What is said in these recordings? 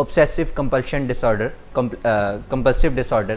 obsessive compulsion disorder، compulsive disorder۔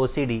OCD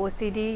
OCD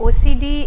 OCD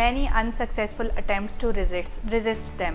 many unsuccessful attempts to resist them۔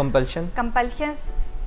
compulsions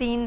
3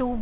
2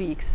weeks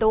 2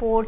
4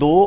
2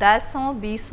10-20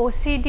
OCD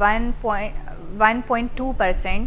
1.2%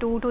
2 to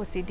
OCD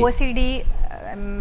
OCD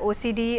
OCD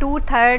2/3